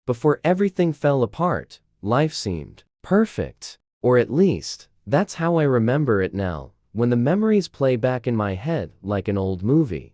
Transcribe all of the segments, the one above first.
Before everything fell apart, life seemed perfect. Or at least, that's how I remember it now, when the memories play back in my head like an old movie.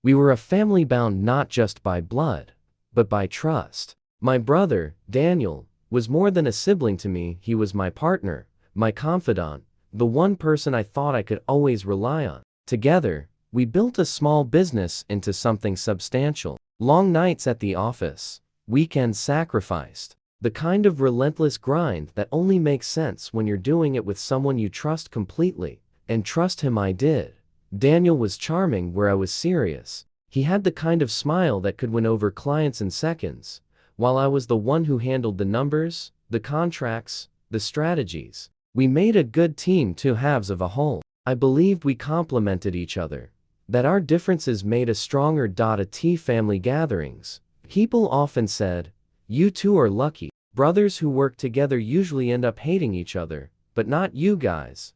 We were a family bound not just by blood, but by trust. My brother, Daniel, was more than a sibling to me. He was my partner, my confidant, the one person I thought I could always rely on. Together, we built a small business into something substantial. Long nights at the office, weekends sacrificed. The kind of relentless grind that only makes sense when you're doing it with someone you trust completely. And trust him I did. Daniel was charming where I was serious. He had the kind of smile that could win over clients in seconds, while I was the one who handled the numbers, the contracts, the strategies. We made a good team, two halves of a whole. I believed we complemented each other, that our differences made a stronger. At family gatherings, people often said, "You two are lucky. Brothers who work together usually end up hating each other, but not you guys."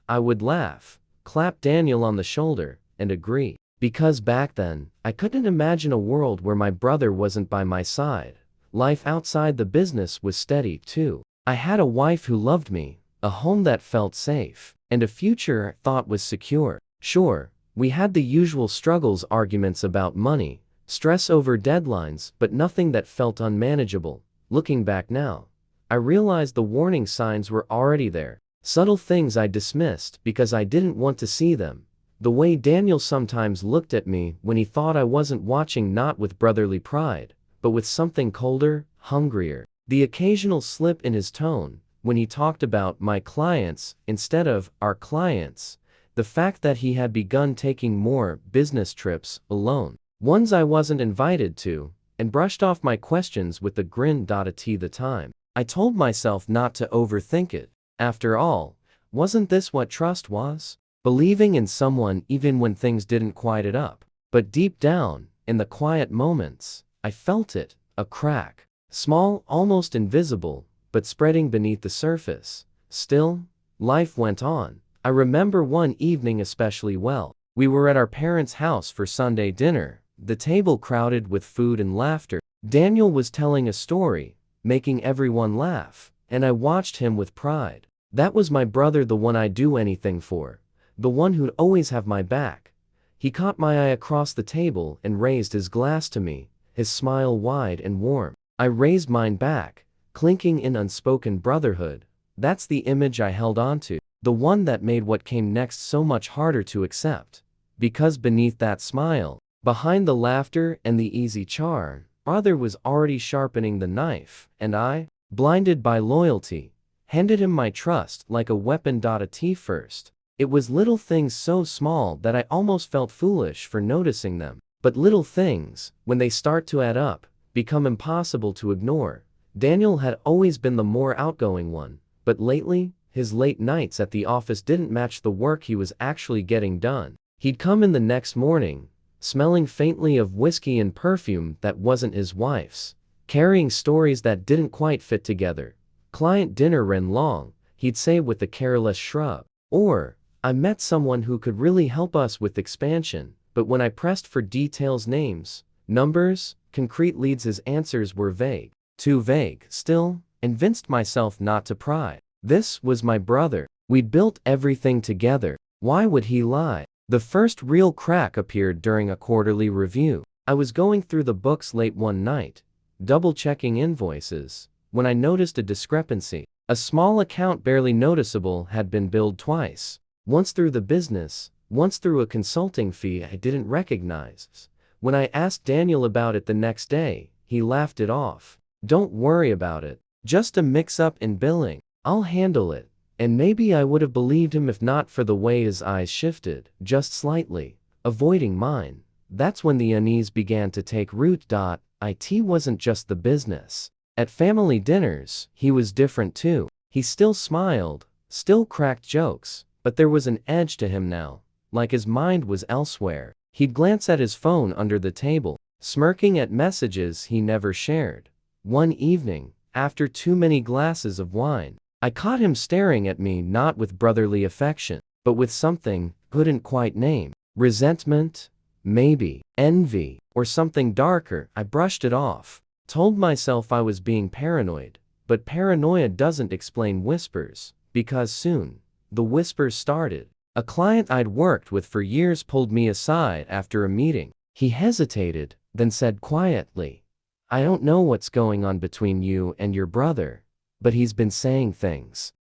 I would laugh, clap Daniel on the shoulder, and agree. Because back then, I couldn't imagine a world where my brother wasn't by my side. Life outside the business was steady too. I had a wife who loved me, a home that felt safe, and a future I thought was secure. Sure, we had the usual struggles, arguments about money, stress over deadlines, but nothing that felt unmanageable. Looking back now, I realized the warning signs were already there. Subtle things I dismissed because I didn't want to see them. The way Daniel sometimes looked at me when he thought I wasn't watching, not with brotherly pride, but with something colder, hungrier. The occasional slip in his tone when he talked about my clients instead of our clients. The fact that he had begun taking more business trips alone, ones I wasn't invited to, and brushed off my questions with a grin. At the time, I told myself not to overthink it. After all, wasn't this what trust was? Believing in someone even when things didn't quite add up. But deep down, in the quiet moments, I felt it, a crack. Small, almost invisible, but spreading beneath the surface. Still, life went on. I remember one evening especially well. We were at our parents' house for Sunday dinner, the table crowded with food and laughter. Daniel was telling a story, making everyone laugh, and I watched him with pride. That was my brother, the one I'd do anything for, the one who'd always have my back. He caught my eye across the table and raised his glass to me, his smile wide and warm. I raised mine back, clinking in unspoken brotherhood. That's the image I held onto, the one that made what came next so much harder to accept. Because beneath that smile, behind the laughter and the easy charm, brother was already sharpening the knife, and I, blinded by loyalty, handed him my trust like a weapon. At first, it was little things so small that I almost felt foolish for noticing them. But little things, when they start to add up, become impossible to ignore. Daniel had always been the more outgoing one, but lately, his late nights at the office didn't match the work he was actually getting done. He'd come in the next morning, smelling faintly of whiskey and perfume that wasn't his wife's, carrying stories that didn't quite fit together. "Client dinner ran long," he'd say with a careless shrug. Or, "I met someone who could really help us with expansion," but when I pressed for details, names, numbers, concrete leads, his answers were vague. Too vague, still, convinced myself not to pry. This was my brother. We'd built everything together. Why would he lie? The first real crack appeared during a quarterly review. I was going through the books late one night, double-checking invoices, when I noticed a discrepancy. A small account barely noticeable had been billed twice. Once through the business, once through a consulting fee I didn't recognize. When I asked Daniel about it the next day, he laughed it off. "Don't worry about it. Just a mix-up in billing. I'll handle it." And maybe I would have believed him if not for the way his eyes shifted, just slightly, avoiding mine. That's when the unease began to take root. It wasn't just the business. At family dinners, he was different too. He still smiled, still cracked jokes, but there was an edge to him now, like his mind was elsewhere. He'd glance at his phone under the table, smirking at messages he never shared. One evening, after too many glasses of wine, I caught him staring at me, not with brotherly affection, but with something couldn't quite name. Resentment? Maybe. Envy? Or something darker. I brushed it off. Told myself I was being paranoid, but paranoia doesn't explain whispers, because soon, the whispers started. A client I'd worked with for years pulled me aside after a meeting. He hesitated, then said quietly, "I don't know what's going on between you and your brother, but he's been saying things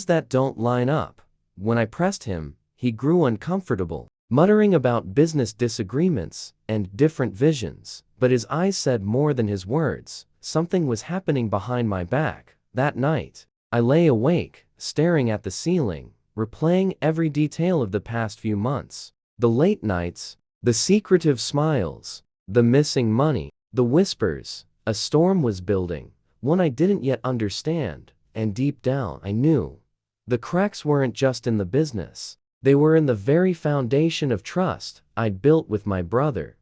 that don't line up." When I pressed him, he grew uncomfortable, muttering about business disagreements and different visions, but his eyes said more than his words. Something was happening behind my back. That night, I lay awake, staring at the ceiling, replaying every detail of the past few months. The late nights, the secretive smiles, the missing money, the whispers. A storm was building, one I didn't yet understand, and deep down I knew. The cracks weren't just in the business. They were in the very foundation of trust I'd built with my brother.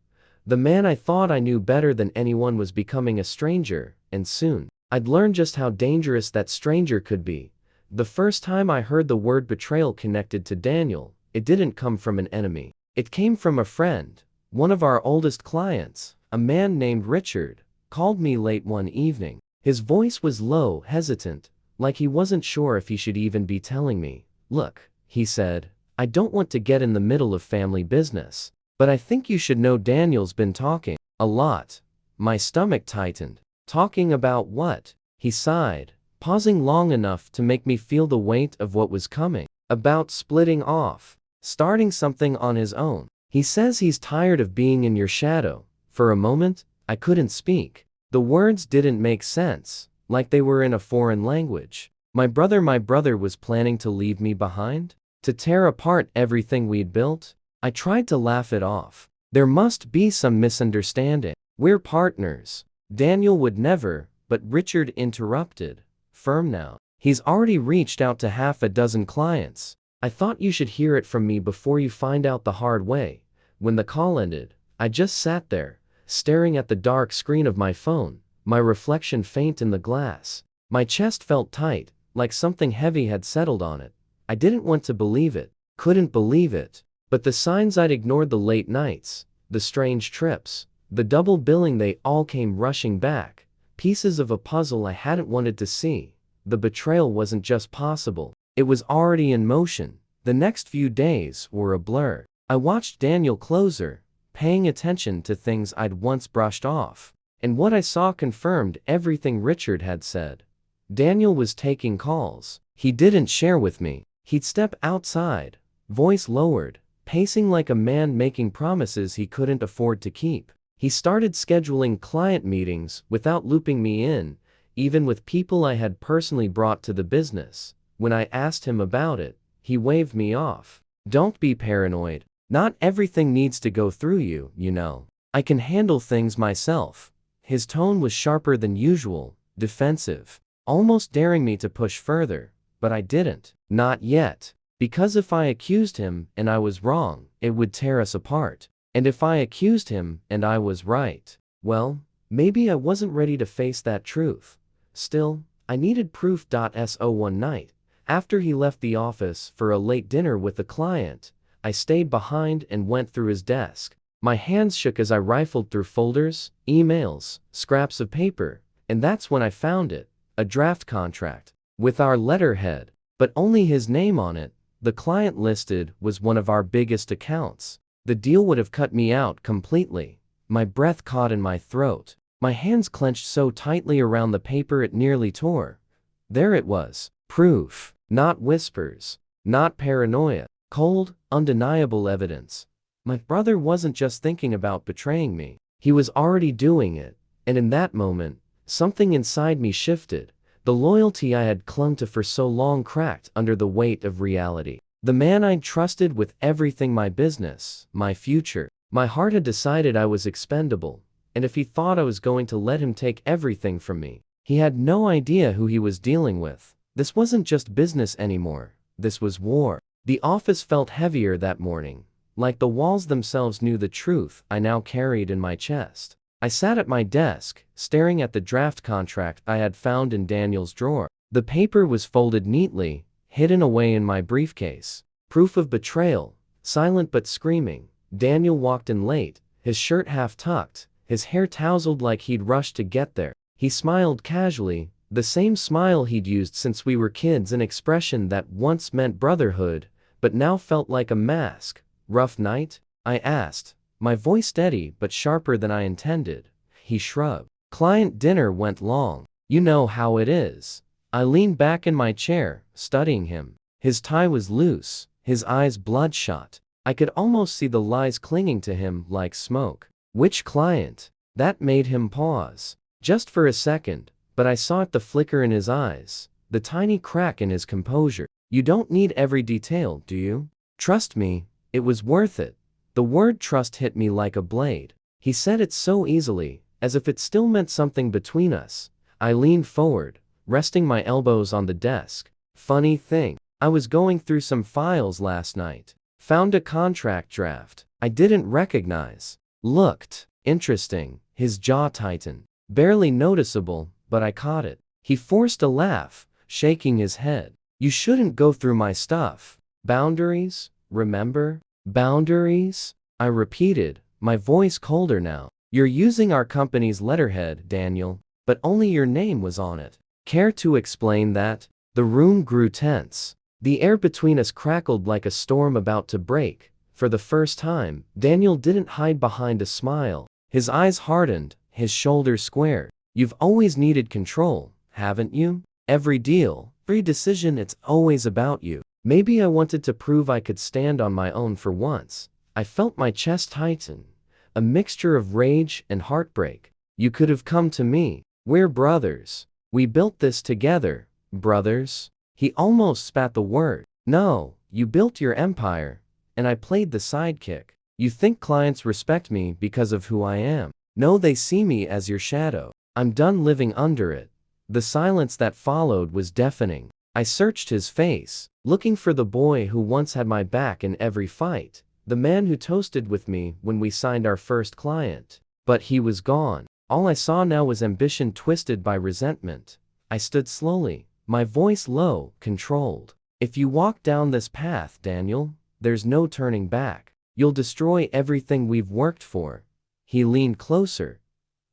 The man I thought I knew better than anyone was becoming a stranger, and soon, I'd learn just how dangerous that stranger could be. The first time I heard the word betrayal connected to Daniel, it didn't come from an enemy. It came from a friend. One of our oldest clients, a man named Richard, called me late one evening. His voice was low, hesitant, like he wasn't sure if he should even be telling me. "Look," he said, "I don't want to get in the middle of family business, but I think you should know Daniel's been talking a lot." My stomach tightened. "Talking about what?" He sighed, pausing long enough to make me feel the weight of what was coming. "About splitting off, starting something on his own. He says he's tired of being in your shadow." For a moment, I couldn't speak. The words didn't make sense, like they were in a foreign language. My brother was planning to leave me behind? To tear apart everything we'd built? I tried to laugh it off. There must be some misunderstanding. "We're partners." Daniel would never, but Richard interrupted. Firm now. "He's already reached out to half a dozen clients. I thought you should hear it from me before you find out the hard way." When the call ended, I just sat there, staring at the dark screen of my phone, my reflection faint in the glass. My chest felt tight, like something heavy had settled on it. I didn't want to believe it, couldn't believe it. But the signs I'd ignored, the late nights, the strange trips, the double billing, they all came rushing back. Pieces of a puzzle I hadn't wanted to see. The betrayal wasn't just possible, it was already in motion. The next few days were a blur. I watched Daniel closer, paying attention to things I'd once brushed off. And what I saw confirmed everything Richard had said. Daniel was taking calls he didn't share with me. He'd step outside, voice lowered, pacing like a man making promises he couldn't afford to keep. He started scheduling client meetings without looping me in, even with people I had personally brought to the business. When I asked him about it, he waved me off. "Don't be paranoid. Not everything needs to go through you, you know. I can handle things myself." His tone was sharper than usual, defensive, almost daring me to push further, but I didn't. Not yet. Because if I accused him and I was wrong, it would tear us apart. And if I accused him and I was right, well, maybe I wasn't ready to face that truth. Still, I needed proof. So one night, after he left the office for a late dinner with a client, I stayed behind and went through his desk. My hands shook as I rifled through folders, emails, scraps of paper, and that's when I found it, a draft contract, with our letterhead, but only his name on it. The client listed was one of our biggest accounts. The deal would have cut me out completely. My breath caught in my throat. My hands clenched so tightly around the paper it nearly tore. There it was. Proof. Not whispers. Not paranoia. Cold, undeniable evidence. My brother wasn't just thinking about betraying me. He was already doing it. And in that moment, something inside me shifted. The loyalty I had clung to for so long cracked under the weight of reality. The man I'd trusted with everything, my business, my future. My heart had decided I was expendable. And if he thought I was going to let him take everything from me, he had no idea who he was dealing with. This wasn't just business anymore. This was war. The office felt heavier that morning, like the walls themselves knew the truth I now carried in my chest. I sat at my desk, staring at the draft contract I had found in Daniel's drawer. The paper was folded neatly, hidden away in my briefcase. Proof of betrayal, silent but screaming. Daniel walked in late, his shirt half tucked, his hair tousled like he'd rushed to get there. He smiled casually, the same smile he'd used since we were kids, an expression that once meant brotherhood, but now felt like a mask. "Rough night?" I asked, my voice steady but sharper than I intended. He shrugged. "Client dinner went long. You know how it is." I leaned back in my chair, studying him. His tie was loose, his eyes bloodshot. I could almost see the lies clinging to him like smoke. "Which client?" That made him pause. Just for a second, but I saw it, the flicker in his eyes, the tiny crack in his composure. "You don't need every detail, do you? Trust me, it was worth it." The word trust hit me like a blade. He said it so easily, as if it still meant something between us. I leaned forward, resting my elbows on the desk. "Funny thing, I was going through some files last night. Found a contract draft I didn't recognize. Looked interesting." His jaw tightened. Barely noticeable, but I caught it. He forced a laugh, shaking his head. "You shouldn't go through my stuff. Boundaries, remember? Boundaries?" I repeated, my voice colder now. "You're using our company's letterhead, Daniel, but only your name was on it. Care to explain that?" The room grew tense. The air between us crackled like a storm about to break. For the first time, Daniel didn't hide behind a smile. His eyes hardened, his shoulders squared. "You've always needed control, haven't you? Every deal, every decision, it's always about you." Maybe I wanted to prove I could stand on my own for once. I felt my chest tighten, a mixture of rage and heartbreak. "You could have come to me. We're brothers. We built this together." "Brothers?" He almost spat the word. "No, you built your empire, and I played the sidekick. You think clients respect me because of who I am. No, they see me as your shadow. I'm done living under it." The silence that followed was deafening. I searched his face, looking for the boy who once had my back in every fight, the man who toasted with me when we signed our first client. But he was gone. All I saw now was ambition twisted by resentment. I stood slowly, my voice low, controlled. "If you walk down this path, Daniel, there's no turning back. You'll destroy everything we've worked for." He leaned closer,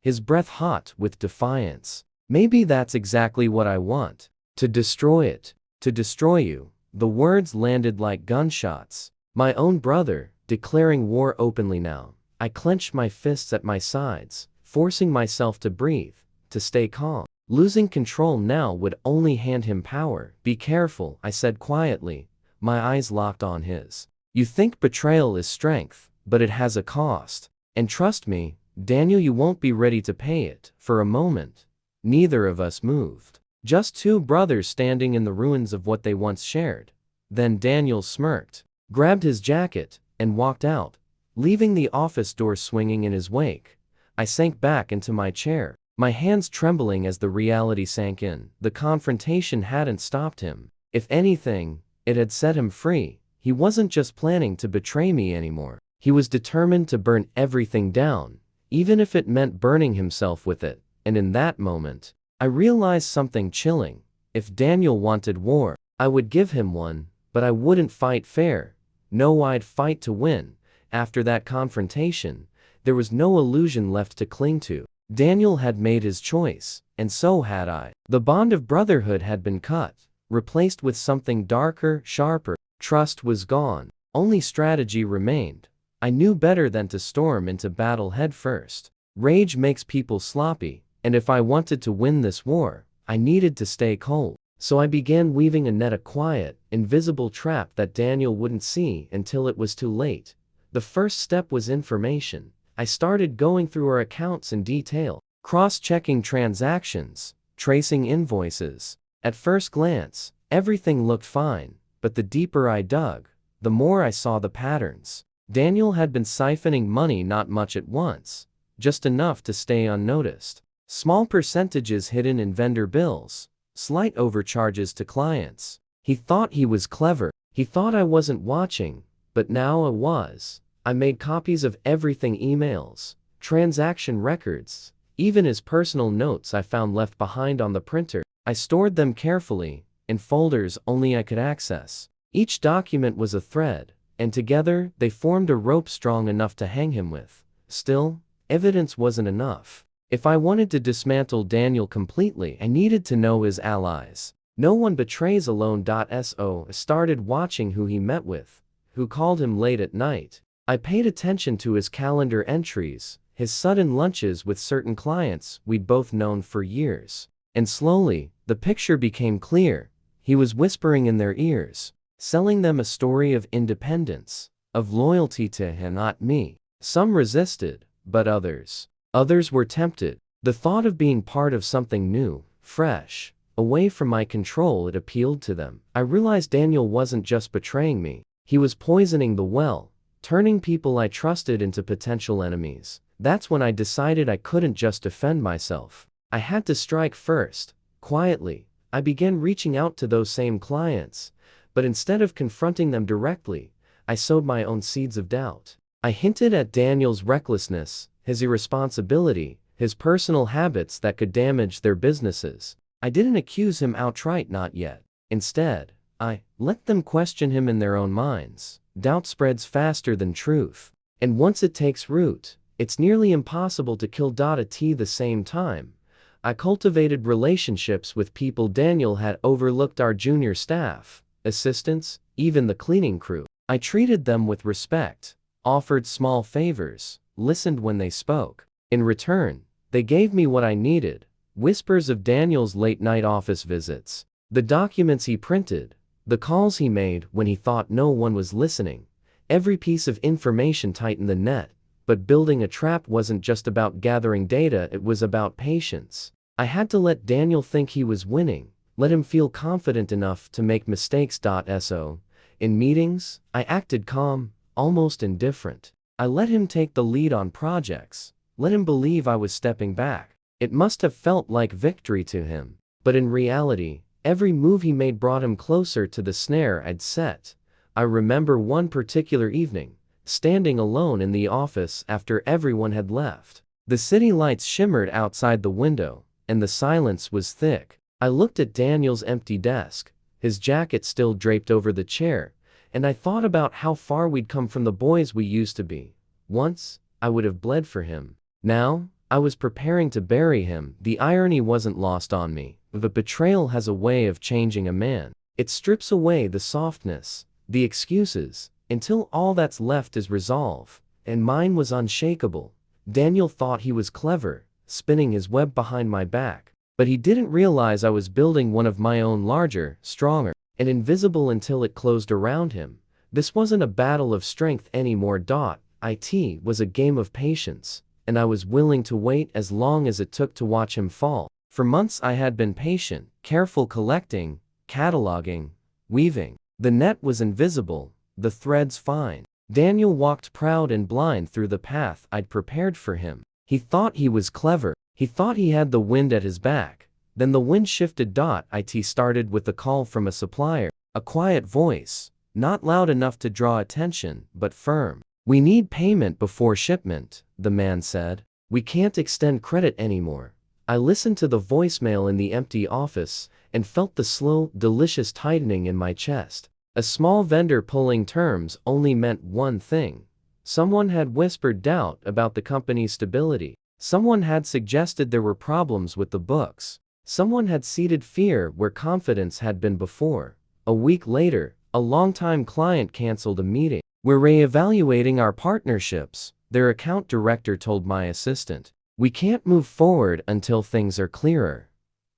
his breath hot with defiance. "Maybe that's exactly what I want. To destroy it. To destroy you." The words landed like gunshots. My own brother, declaring war openly now. I clenched my fists at my sides, forcing myself to breathe, to stay calm. Losing control now would only hand him power. "Be careful," I said quietly, my eyes locked on his. "You think betrayal is strength, but it has a cost. And trust me, Daniel, you won't be ready to pay it." For a moment, neither of us moved. Just two brothers standing in the ruins of what they once shared. Then Daniel smirked, grabbed his jacket, and walked out, leaving the office door swinging in his wake. I sank back into my chair, my hands trembling as the reality sank in. The confrontation hadn't stopped him. If anything, it had set him free. He wasn't just planning to betray me anymore. He was determined to burn everything down, even if it meant burning himself with it. And in that moment, I realized something chilling. If Daniel wanted war, I would give him one, but I wouldn't fight fair. No, I'd fight to win. After that confrontation, there was no illusion left to cling to. Daniel had made his choice, and so had I. The bond of brotherhood had been cut, replaced with something darker, sharper. Trust was gone. Only strategy remained. I knew better than to storm into battle head first. Rage makes people sloppy, and if I wanted to win this war, I needed to stay cold. So I began weaving a net, a quiet, invisible trap that Daniel wouldn't see until it was too late. The first step was information. I started going through our accounts in detail, cross-checking transactions, tracing invoices. At first glance, everything looked fine, but the deeper I dug, the more I saw the patterns. Daniel had been siphoning money, not much at once, just enough to stay unnoticed. Small percentages hidden in vendor bills, slight overcharges to clients. He thought he was clever. He thought I wasn't watching, but now I was. I made copies of everything: emails, transaction records, even his personal notes I found left behind on the printer. I stored them carefully, in folders only I could access. Each document was a thread, and together they formed a rope strong enough to hang him with. Still, Evidence wasn't enough. If I wanted to dismantle Daniel completely, I needed to know his allies. No one betrays alone. So I started watching who he met with, who called him late at night. I paid attention to his calendar entries, his sudden lunches with certain clients we'd both known for years. And slowly, the picture became clear. He was whispering in their ears, selling them a story of independence, of loyalty to him, not me. Some resisted, but others were tempted. The thought of being part of something new, fresh, away from my control, it appealed to them. I realized Daniel wasn't just betraying me. He was poisoning the well, turning people I trusted into potential enemies. That's when I decided I couldn't just defend myself. I had to strike first. Quietly, I began reaching out to those same clients, but instead of confronting them directly, I sowed my own seeds of doubt. I hinted at Daniel's recklessness, his irresponsibility, his personal habits that could damage their businesses. I didn't accuse him outright, not yet. Instead, I let them question him in their own minds. Doubt spreads faster than truth. And once it takes root, it's nearly impossible to kill. At the same time, I cultivated relationships with people Daniel had overlooked: our junior staff, assistants, even the cleaning crew. I treated them with respect, offered small favors, listened when they spoke. In return, they gave me what I needed: whispers of Daniel's late-night office visits, the documents he printed, the calls he made when he thought no one was listening. Every piece of information tightened the net. But building a trap wasn't just about gathering data, it was about patience. I had to let Daniel think he was winning, let him feel confident enough to make mistakes. So, in meetings, I acted calm, almost indifferent. I let him take the lead on projects, let him believe I was stepping back. It must have felt like victory to him. But in reality, every move he made brought him closer to the snare I'd set. I remember one particular evening, standing alone in the office after everyone had left. The city lights shimmered outside the window, and the silence was thick. I looked at Daniel's empty desk, his jacket still draped over the chair, and I thought about how far we'd come from the boys we used to be. Once, I would have bled for him. Now, I was preparing to bury him. The irony wasn't lost on me. But betrayal has a way of changing a man. It strips away the softness, the excuses, until all that's left is resolve. And mine was unshakable. Daniel thought he was clever, spinning his web behind my back. But he didn't realize I was building one of my own, larger, stronger, and invisible until it closed around him. This wasn't a battle of strength anymore. It was a game of patience, and I was willing to wait as long as it took to watch him fall. For months I had been patient, careful, collecting, cataloging, weaving. The net was invisible, the threads fine. Daniel walked proud and blind through the path I'd prepared for him. He thought he was clever. He thought he had the wind at his back. Then the wind shifted. It started with a call from a supplier, a quiet voice, not loud enough to draw attention, but firm. "We need payment before shipment," the man said. "We can't extend credit anymore." I listened to the voicemail in the empty office and felt the slow, delicious tightening in my chest. A small vendor pulling terms only meant one thing. Someone had whispered doubt about the company's stability. Someone had suggested there were problems with the books. Someone had seeded fear where confidence had been before. A week later, a longtime client canceled a meeting. "We're reevaluating our partnerships," their account director told my assistant. "We can't move forward until things are clearer."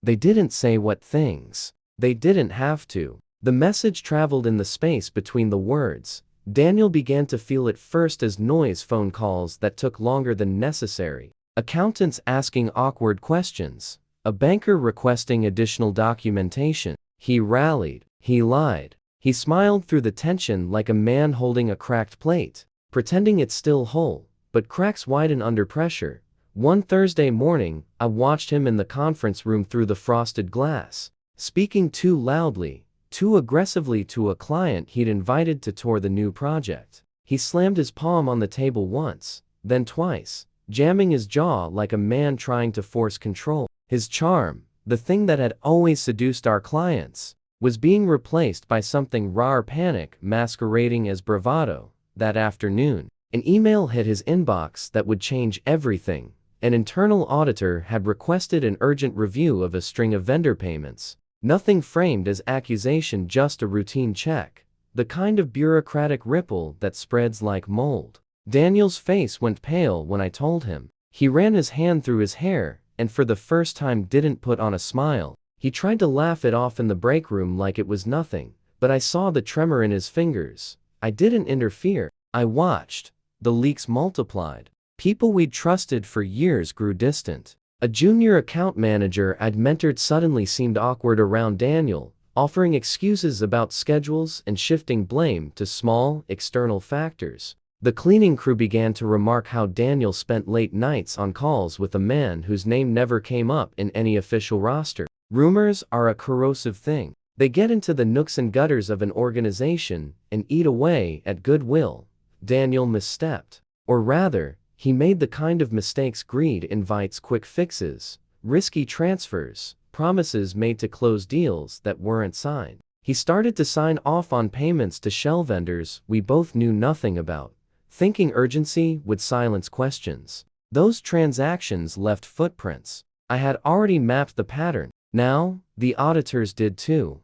They didn't say what things. They didn't have to. The message traveled in the space between the words. Daniel began to feel it first as noise: phone calls that took longer than necessary, accountants asking awkward questions, a banker requesting additional documentation. He rallied. He lied. He smiled through the tension like a man holding a cracked plate, pretending it's still whole, but cracks widen under pressure. One Thursday morning, I watched him in the conference room through the frosted glass, speaking too loudly, too aggressively to a client he'd invited to tour the new project. He slammed his palm on the table once, then twice, jamming his jaw like a man trying to force control. His charm, the thing that had always seduced our clients, was being replaced by something raw: panic masquerading as bravado. That afternoon, An email hit his inbox that would change everything. An internal auditor had requested an urgent review of a string of vendor payments. Nothing framed as accusation, just a routine check. The kind of bureaucratic ripple that spreads like mold. Daniel's face went pale when I told him. He ran his hand through his hair, and for the first time didn't put on a smile. He tried to laugh it off in the break room like it was nothing, but I saw the tremor in his fingers. I didn't interfere. I watched. The leaks multiplied. People we'd trusted for years grew distant. A junior account manager I'd mentored suddenly seemed awkward around Daniel, offering excuses about schedules and shifting blame to small, external factors. The cleaning crew began to remark how Daniel spent late nights on calls with a man whose name never came up in any official roster. Rumors are a corrosive thing. They get into the nooks and gutters of an organization and eat away at goodwill. Daniel misstepped. Or rather, he made the kind of mistakes greed invites: quick fixes, risky transfers, promises made to close deals that weren't signed. He started to sign off on payments to shell vendors we both knew nothing about, thinking urgency would silence questions. Those transactions left footprints. I had already mapped the pattern. Now, the auditors did too.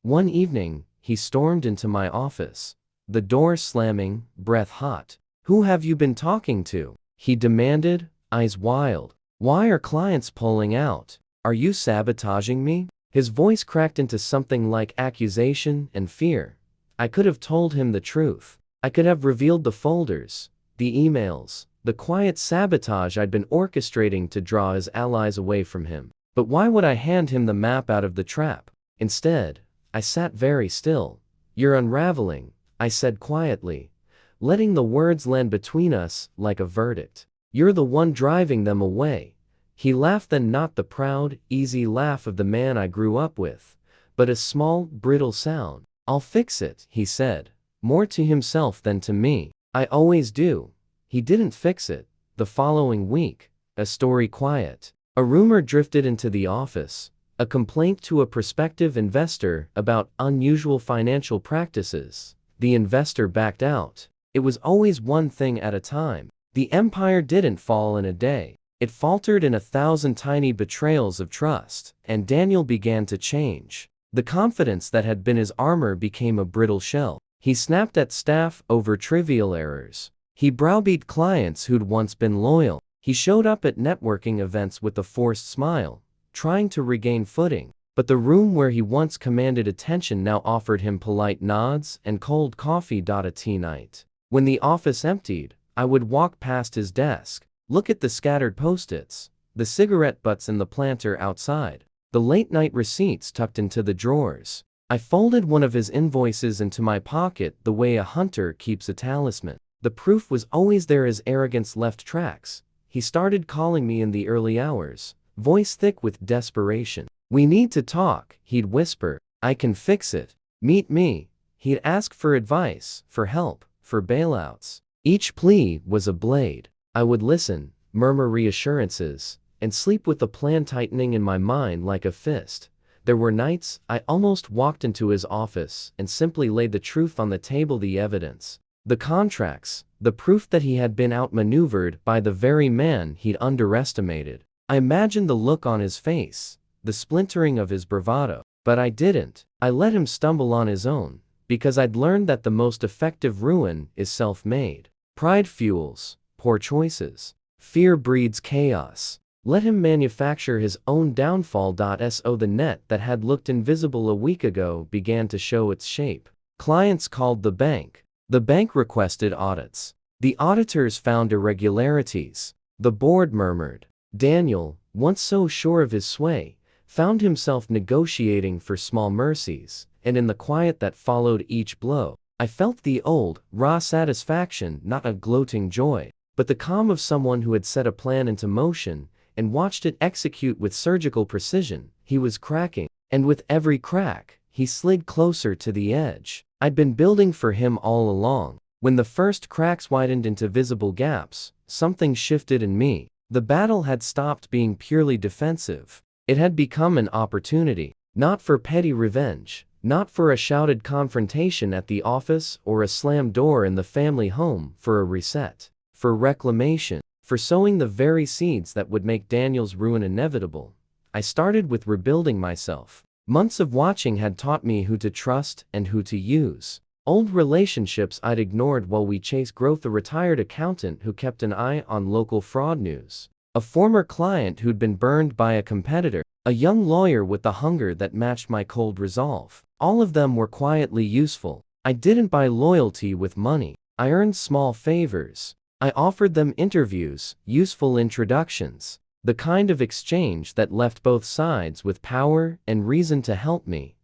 One evening, he stormed into my office, the door slamming, breath hot. "Who have you been talking to?" he demanded, eyes wild. "Why are clients pulling out? Are you sabotaging me?" His voice cracked into something like accusation and fear. I could have told him the truth. I could have revealed the folders, the emails, the quiet sabotage I'd been orchestrating to draw his allies away from him. But why would I hand him the map out of the trap? Instead, I sat very still. "You're unraveling," I said quietly, letting the words land between us like a verdict. "You're the one driving them away." He laughed, then not the proud, easy laugh of the man I grew up with, but a small, brittle sound. "I'll fix it," he said, more to himself than to me. "I always do." He didn't fix it. The following week, a story quiet. A rumor drifted into the office. A complaint to a prospective investor about unusual financial practices. The investor backed out. It was always one thing at a time. The empire didn't fall in a day. It faltered in 1,000 tiny betrayals of trust, and Daniel began to change. The confidence that had been his armor became a brittle shell. He snapped at staff over trivial errors. He browbeat clients who'd once been loyal. He showed up at networking events with a forced smile, trying to regain footing. But the room where he once commanded attention now offered him polite nods and cold coffee. A tea night. When the office emptied, I would walk past his desk, look at the scattered post-its, the cigarette butts in the planter outside, the late-night receipts tucked into the drawers. I folded one of his invoices into my pocket the way a hunter keeps a talisman. The proof was always there. His arrogance left tracks. He started calling me in the early hours, voice thick with desperation. "We need to talk," he'd whisper. "I can fix it. Meet me." He'd ask for advice, for help, for bailouts. Each plea was a blade. I would listen, murmur reassurances, and sleep with the plan tightening in my mind like a fist. There were nights I almost walked into his office and simply laid the truth on the table, the evidence, the contracts, the proof that he had been outmaneuvered by the very man he'd underestimated. I imagined the look on his face, the splintering of his bravado. But I didn't. I let him stumble on his own, because I'd learned that the most effective ruin is self-made. Pride fuels poor choices. Fear breeds chaos. Let him manufacture his own downfall. So the net that had looked invisible a week ago began to show its shape. Clients called the bank. The bank requested audits. The auditors found irregularities. The board murmured. Daniel, once so sure of his sway, found himself negotiating for small mercies, and in the quiet that followed each blow, I felt the old, raw satisfaction, not a gloating joy, but the calm of someone who had set a plan into motion and watched it execute with surgical precision. He was cracking, and with every crack, he slid closer to the edge. I'd been building for him all along. When the first cracks widened into visible gaps, something shifted in me. The battle had stopped being purely defensive. It had become an opportunity, not for petty revenge, Not for a shouted confrontation at the office or a slammed door in the family home, for a reset. For reclamation. For sowing the very seeds that would make Daniel's ruin inevitable. I started with rebuilding myself. Months of watching had taught me who to trust and who to use. Old relationships I'd ignored while we chased growth, a retired accountant who kept an eye on local fraud news, a former client who'd been burned by a competitor, a young lawyer with the hunger that matched my cold resolve. All of them were quietly useful. I didn't buy loyalty with money. I earned small favors. I offered them interviews, useful introductions, the kind of exchange that left both sides with power and reason to help me.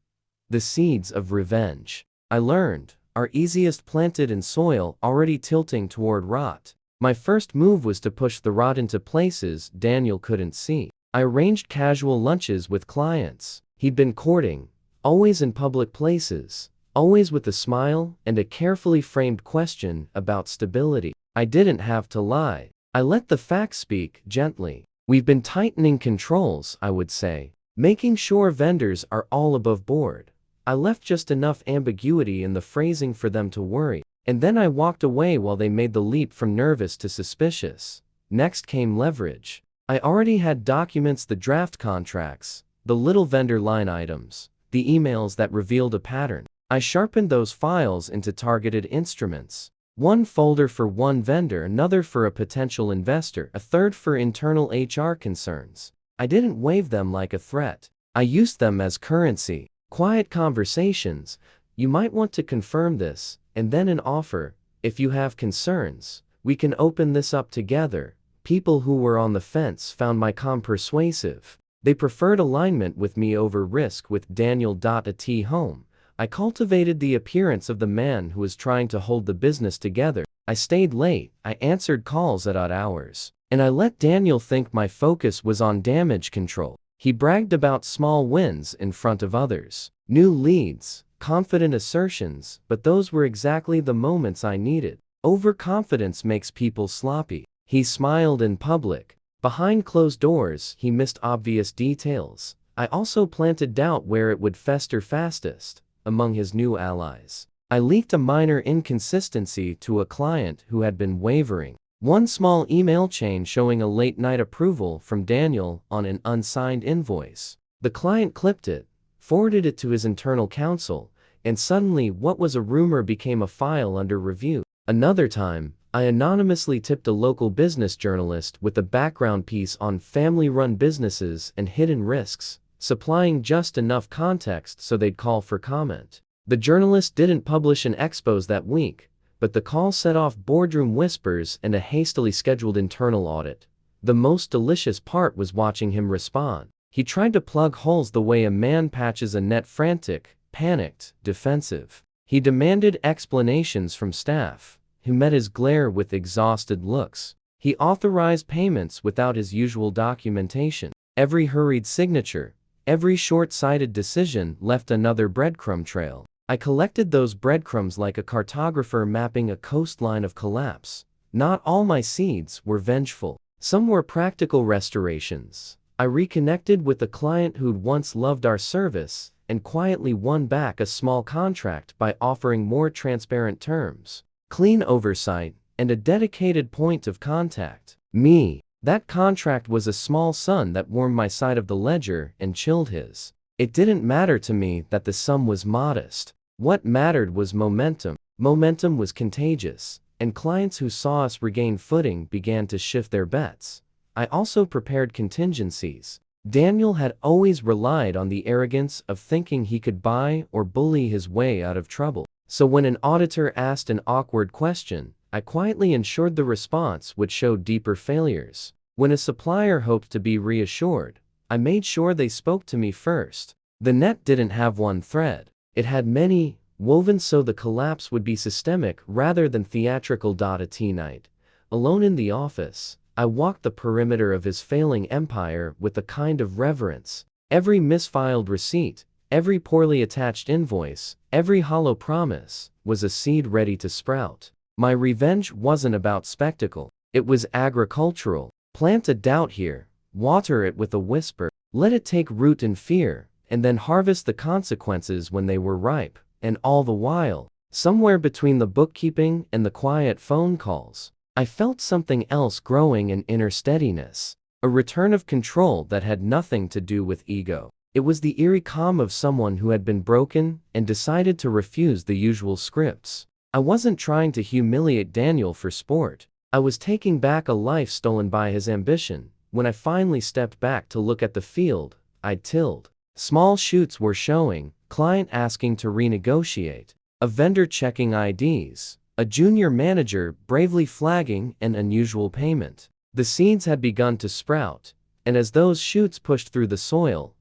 The seeds of revenge, I learned, are easiest planted in soil already tilting toward rot. My first move was to push the rot into places Daniel couldn't see. I arranged casual lunches with clients he'd been courting, always in public places, always with a smile and a carefully framed question about stability. I didn't have to lie. I let the facts speak gently. We've been tightening controls, I would say, making sure vendors are all above board. I left just enough ambiguity in the phrasing for them to worry, and then I walked away while they made the leap from nervous to suspicious. Next came leverage. I already had documents, the draft contracts, the little vendor line items, the emails that revealed a pattern. I sharpened those files into targeted instruments. One folder for one vendor, another for a potential investor, a third for internal HR concerns. I didn't wave them like a threat. I used them as currency. Quiet conversations. You might want to confirm this, and then an offer. If you have concerns, we can open this up together. People who were on the fence found my calm persuasive. They preferred alignment with me over risk. With Daniel at home, I cultivated the appearance of the man who was trying to hold the business together. I stayed late, I answered calls at odd hours, and I let Daniel think my focus was on damage control. He bragged about small wins in front of others, new leads, confident assertions, but those were exactly the moments I needed. Overconfidence makes people sloppy. He smiled in public. Behind closed doors, he missed obvious details. I also planted doubt where it would fester fastest, among his new allies. I leaked a minor inconsistency to a client who had been wavering. One small email chain showing a late-night approval from Daniel on an unsigned invoice. The client clipped it, forwarded it to his internal counsel, and suddenly what was a rumor became a file under review. Another time, I anonymously tipped a local business journalist with a background piece on family-run businesses and hidden risks, supplying just enough context so they'd call for comment. The journalist didn't publish an expose that week, but the call set off boardroom whispers and a hastily scheduled internal audit. The most delicious part was watching him respond. He tried to plug holes the way a man patches a net, frantic, panicked, defensive. He demanded explanations from staff, who met his glare with exhausted looks. He authorized payments without his usual documentation. Every hurried signature, every short-sighted decision left another breadcrumb trail. I collected those breadcrumbs like a cartographer mapping a coastline of collapse. Not all my seeds were vengeful. Some were practical restorations. I reconnected with a client who'd once loved our service and quietly won back a small contract by offering more transparent terms, clean oversight, and a dedicated point of contact. Me. That contract was a small sun that warmed my side of the ledger and chilled his. It didn't matter to me that the sum was modest. What mattered was momentum. Momentum was contagious, and clients who saw us regain footing began to shift their bets. I also prepared contingencies. Daniel had always relied on the arrogance of thinking he could buy or bully his way out of trouble. So when an auditor asked an awkward question, I quietly ensured the response would show deeper failures. When a supplier hoped to be reassured, I made sure they spoke to me first. The net didn't have one thread. It had many, woven so the collapse would be systemic rather than theatrical. At night, alone in the office, I walked the perimeter of his failing empire with a kind of reverence. Every misfiled receipt, every poorly attached invoice, every hollow promise, was a seed ready to sprout. My revenge wasn't about spectacle. It was agricultural. Plant a doubt here, water it with a whisper, let it take root in fear, and then harvest the consequences when they were ripe, and all the while, somewhere between the bookkeeping and the quiet phone calls, I felt something else growing in inner steadiness, a return of control that had nothing to do with ego. It was the eerie calm of someone who had been broken and decided to refuse the usual scripts. I wasn't trying to humiliate Daniel for sport. I was taking back a life stolen by his ambition. When I finally stepped back to look at the field I'd tilled, small shoots were showing, client asking to renegotiate, a vendor checking IDs, a junior manager bravely flagging an unusual payment. The seeds had begun to sprout, and as those shoots pushed through the soil,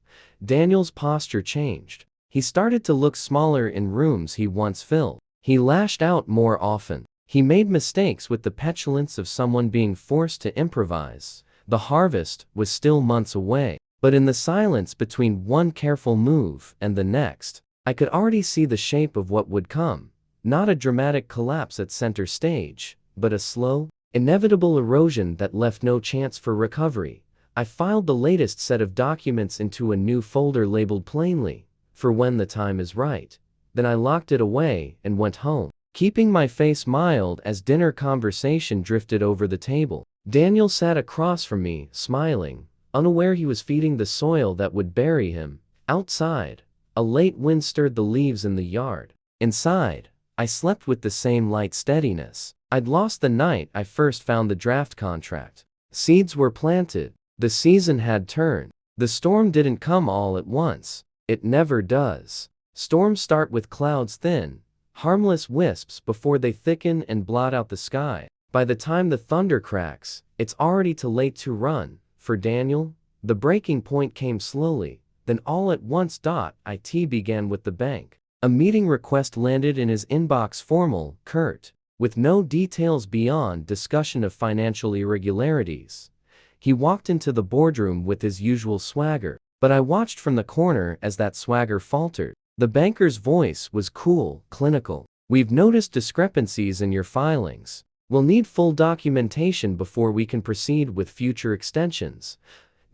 Daniel's posture changed. He started to look smaller in rooms he once filled. He lashed out more often. He made mistakes with the petulance of someone being forced to improvise. The harvest was still months away, but in the silence between one careful move and the next, I could already see the shape of what would come. Not a dramatic collapse at center stage, but a slow, inevitable erosion that left no chance for recovery. I filed the latest set of documents into a new folder labeled plainly, "For when the time is right." Then I locked it away and went home, keeping my face mild as dinner conversation drifted over the table. Daniel sat across from me, smiling, unaware he was feeding the soil that would bury him. Outside, a late wind stirred the leaves in the yard. Inside, I slept with the same light steadiness I'd lost the night I first found the draft contract. Seeds were planted. The season had turned. The storm didn't come all at once. It never does. Storms start with clouds thin, harmless wisps before they thicken and blot out the sky. By the time the thunder cracks, it's already too late to run. For Daniel, the breaking point came slowly, then all at once. It began with the bank. A meeting request landed in his inbox, formal, curt, with no details beyond discussion of financial irregularities. He walked into the boardroom with his usual swagger, but I watched from the corner as that swagger faltered. The banker's voice was cool, clinical. "We've noticed discrepancies in your filings. We'll need full documentation before we can proceed with future extensions."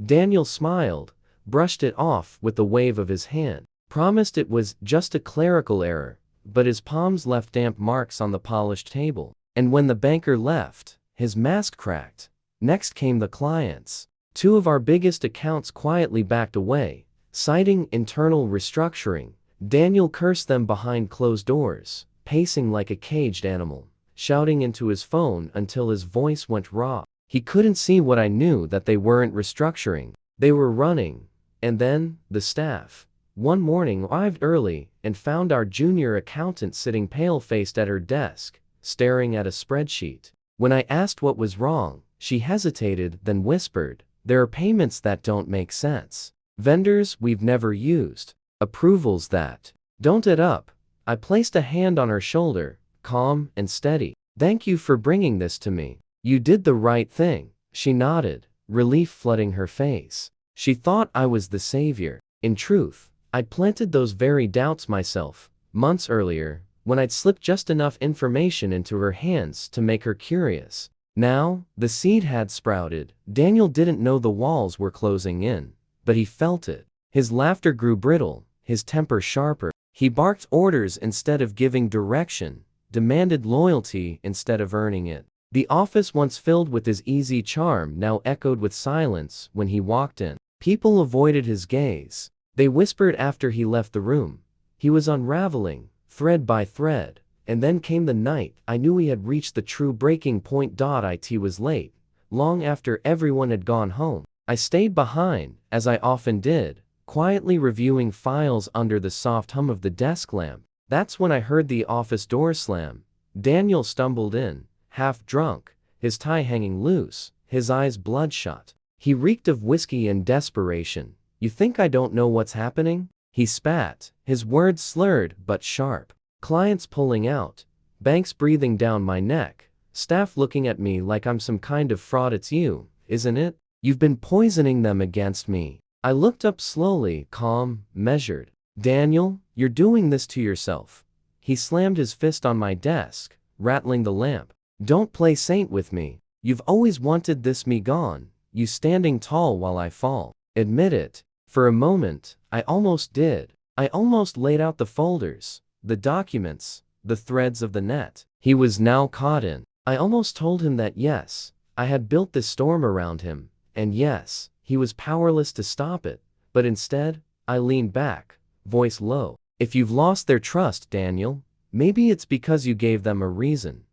Daniel smiled, brushed it off with a wave of his hand, promised it was just a clerical error, but his palms left damp marks on the polished table. And when the banker left, his mask cracked. Next came the clients. Two of our biggest accounts quietly backed away, citing internal restructuring. Daniel cursed them behind closed doors, pacing like a caged animal, shouting into his phone until his voice went raw. He couldn't see what I knew, that they weren't restructuring. They were running. And then, the staff. One morning arrived early and found our junior accountant sitting pale-faced at her desk, staring at a spreadsheet. When I asked what was wrong, she hesitated, then whispered, "There are payments that don't make sense. Vendors we've never used. Approvals that don't add up." I placed a hand on her shoulder, calm and steady. "Thank you for bringing this to me. You did the right thing." She nodded, relief flooding her face. She thought I was the savior. In truth, I'd planted those very doubts myself, months earlier, when I'd slipped just enough information into her hands to make her curious. Now, the seed had sprouted. Daniel didn't know the walls were closing in, but he felt it. His laughter grew brittle, his temper sharper. He barked orders instead of giving direction, demanded loyalty instead of earning it. The office, once filled with his easy charm, now echoed with silence when he walked in. People avoided his gaze. They whispered after he left the room. He was unraveling, thread by thread. And then came the night I knew he had reached the true breaking point. It was late, long after everyone had gone home. I stayed behind, as I often did, quietly reviewing files under the soft hum of the desk lamp. That's when I heard the office door slam. Daniel stumbled in, half drunk, his tie hanging loose, his eyes bloodshot. He reeked of whiskey and desperation. "You think I don't know what's happening?" He spat, his words slurred but sharp. Clients pulling out, banks breathing down my neck, staff looking at me like I'm some kind of fraud. "It's you, isn't it? You've been poisoning them against me." I looked up slowly, calm, measured. "Daniel, you're doing this to yourself." He slammed his fist on my desk, rattling the lamp. "Don't play saint with me. You've always wanted this, me gone, you standing tall while I fall. Admit it." For a moment, I almost did. I almost laid out the folders, the documents, the threads of the net he was now caught in. I almost told him that yes, I had built this storm around him, and yes, he was powerless to stop it, but instead, I leaned back, voice low. If you've lost their trust, Daniel, maybe it's because you gave them a reason.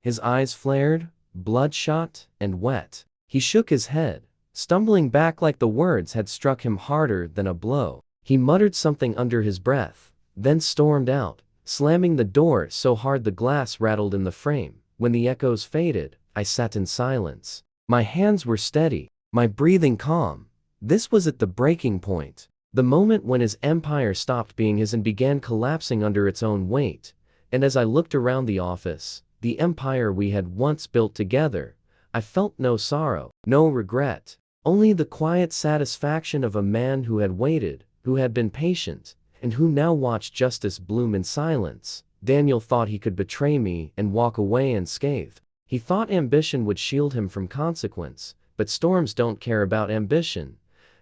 His eyes flared, bloodshot and wet. He shook his head, stumbling back like the words had struck him harder than a blow. He muttered something under his breath, then stormed out, slamming the door so hard the glass rattled in the frame. When the echoes faded, I sat in silence. My hands were steady, my breathing calm. This was at the breaking point. The moment when his empire stopped being his and began collapsing under its own weight. And as I looked around the office, the empire we had once built together, I felt no sorrow, no regret, only the quiet satisfaction of a man who had waited, who had been patient, and who now watched justice bloom in silence. Daniel thought he could betray me and walk away unscathed. He thought ambition would shield him from consequence, but storms don't care about ambition.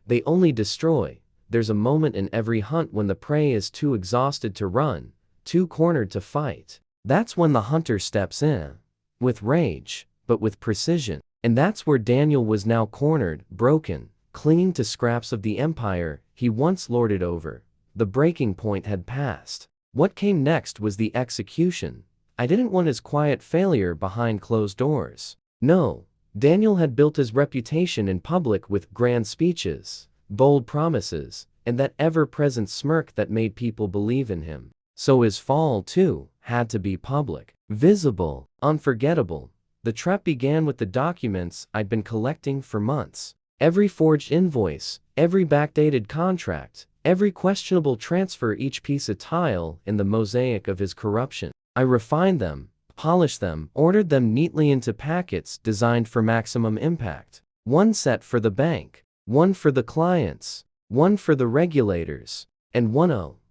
They only destroy. There's a moment in every hunt when the prey is too exhausted to run, too cornered to fight. That's when the hunter steps in. With rage, but with precision. And that's where Daniel was now cornered, broken, clinging to scraps of the empire he once lorded over. The breaking point had passed. What came next was the execution. I didn't want his quiet failure behind closed doors. No, Daniel had built his reputation in public with grand speeches, bold promises, and that ever-present smirk that made people believe in him. So his fall, too, had to be public, visible, unforgettable. The trap began with the documents I'd been collecting for months. Every forged invoice, every backdated contract, every questionable transfer, each piece of tile in the mosaic of his corruption. I refined them, polished them, ordered them neatly into packets designed for maximum impact. One set for the bank, one for the clients, one for the regulators, and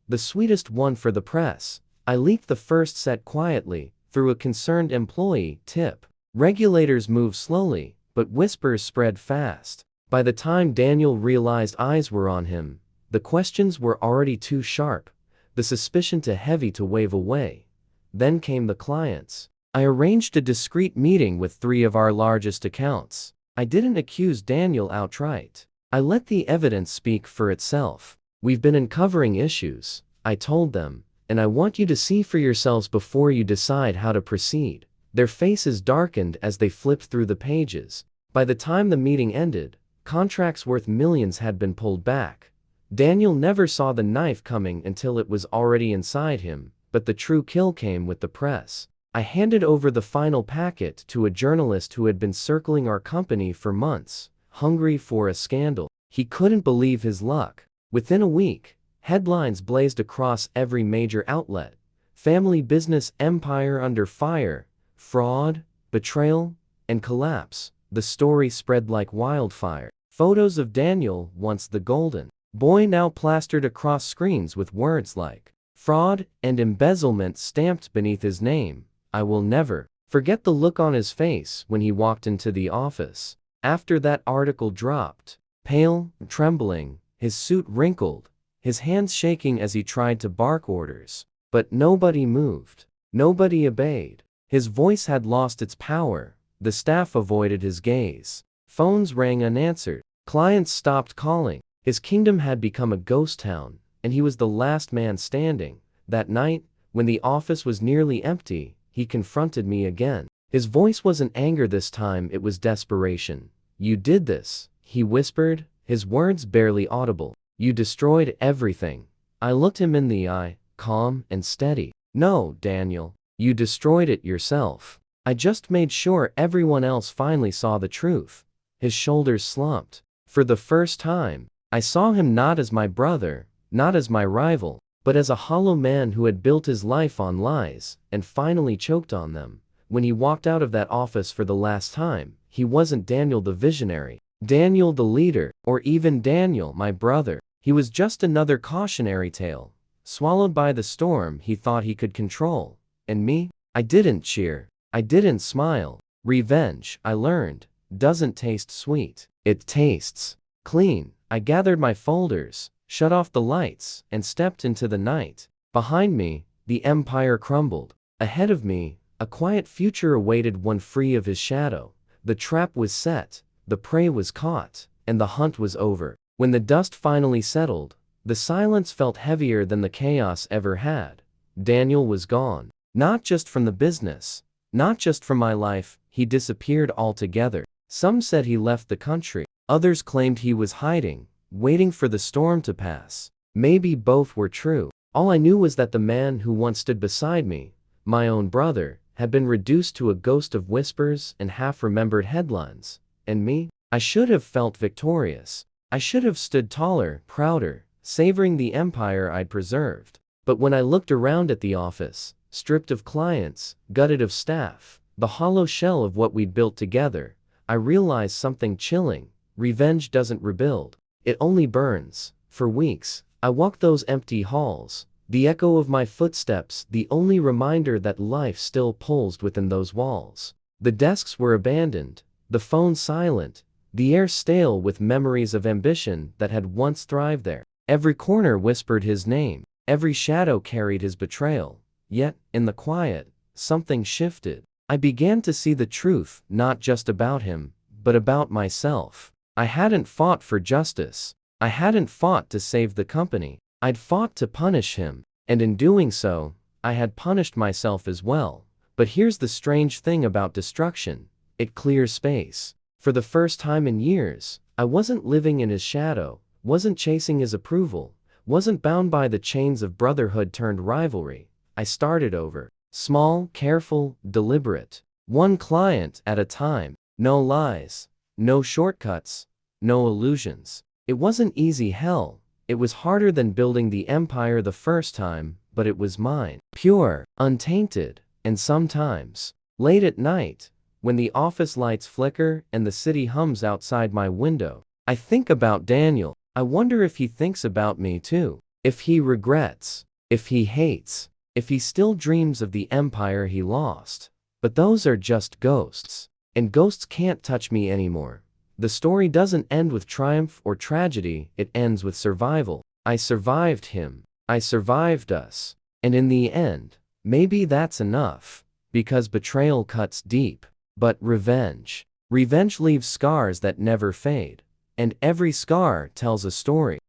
the sweetest one for the press. I leaked the first set quietly, through a concerned employee tip. Regulators move slowly, but whispers spread fast. By the time Daniel realized eyes were on him, the questions were already too sharp, the suspicion too heavy to wave away. Then came the clients. I arranged a discreet meeting with 3 of our largest accounts. I didn't accuse Daniel outright. I let the evidence speak for itself. We've been uncovering issues, I told them, and I want you to see for yourselves before you decide how to proceed. Their faces darkened as they flipped through the pages. By the time the meeting ended, contracts worth millions had been pulled back. Daniel never saw the knife coming until it was already inside him, but the true kill came with the press. I handed over the final packet to a journalist who had been circling our company for months, hungry for a scandal. He couldn't believe his luck. Within a week, headlines blazed across every major outlet. Family business empire under fire, fraud, betrayal, and collapse. The story spread like wildfire. Photos of Daniel, once the golden boy, now plastered across screens with words like fraud and embezzlement stamped beneath his name. I will never forget the look on his face when he walked into the office. After that article dropped, pale, trembling, his suit wrinkled, his hands shaking as he tried to bark orders. But nobody moved. Nobody obeyed. His voice had lost its power. The staff avoided his gaze. Phones rang unanswered. Clients stopped calling. His kingdom had become a ghost town, and he was the last man standing. That night, when the office was nearly empty, he confronted me again. His voice wasn't anger this time, it was desperation. You did this, he whispered, his words barely audible. You destroyed everything. I looked him in the eye, calm and steady. No, Daniel, you destroyed it yourself. I just made sure everyone else finally saw the truth. His shoulders slumped. For the first time, I saw him not as my brother, not as my rival, but as a hollow man who had built his life on lies, and finally choked on them. When he walked out of that office for the last time, he wasn't Daniel the visionary, Daniel the leader, or even Daniel my brother. He was just another cautionary tale, swallowed by the storm he thought he could control. And me? I didn't cheer. I didn't smile. Revenge, I learned, doesn't taste sweet. It tastes clean. I gathered my folders, shut off the lights, and stepped into the night. Behind me, the empire crumbled. Ahead of me, a quiet future awaited one free of his shadow. The trap was set, the prey was caught, and the hunt was over. When the dust finally settled, the silence felt heavier than the chaos ever had. Daniel was gone. Not just from the business, not just from my life, he disappeared altogether. Some said he left the country. Others claimed he was hiding, waiting for the storm to pass. Maybe both were true. All I knew was that the man who once stood beside me, my own brother, had been reduced to a ghost of whispers and half-remembered headlines. And me? I should have felt victorious. I should have stood taller, prouder, savoring the empire I'd preserved. But when I looked around at the office, stripped of clients, gutted of staff, the hollow shell of what we'd built together, I realized something chilling. Revenge doesn't rebuild. It only burns. For weeks, I walked those empty halls, the echo of my footsteps, the only reminder that life still pulsed within those walls. The desks were abandoned, the phone silent, the air stale with memories of ambition that had once thrived there. Every corner whispered his name, every shadow carried his betrayal. Yet, in the quiet, something shifted. I began to see the truth, not just about him, but about myself. I hadn't fought for justice. I hadn't fought to save the company. I'd fought to punish him. And in doing so, I had punished myself as well. But here's the strange thing about destruction. It clears space. For the first time in years, I wasn't living in his shadow, wasn't chasing his approval, wasn't bound by the chains of brotherhood turned rivalry. I started over. Small, careful, deliberate. One client at a time. No lies. No shortcuts. No illusions. It wasn't easy hell. It was harder than building the empire the first time, but it was mine. Pure, untainted, and sometimes, late at night, when the office lights flicker and the city hums outside my window, I think about Daniel. I wonder if he thinks about me too. If he regrets. If he hates. If he still dreams of the empire he lost. But those are just ghosts. And ghosts can't touch me anymore. The story doesn't end with triumph or tragedy, it ends with survival. I survived him. I survived us. And in the end, maybe that's enough. Because betrayal cuts deep. But revenge. Revenge leaves scars that never fade. And every scar tells a story.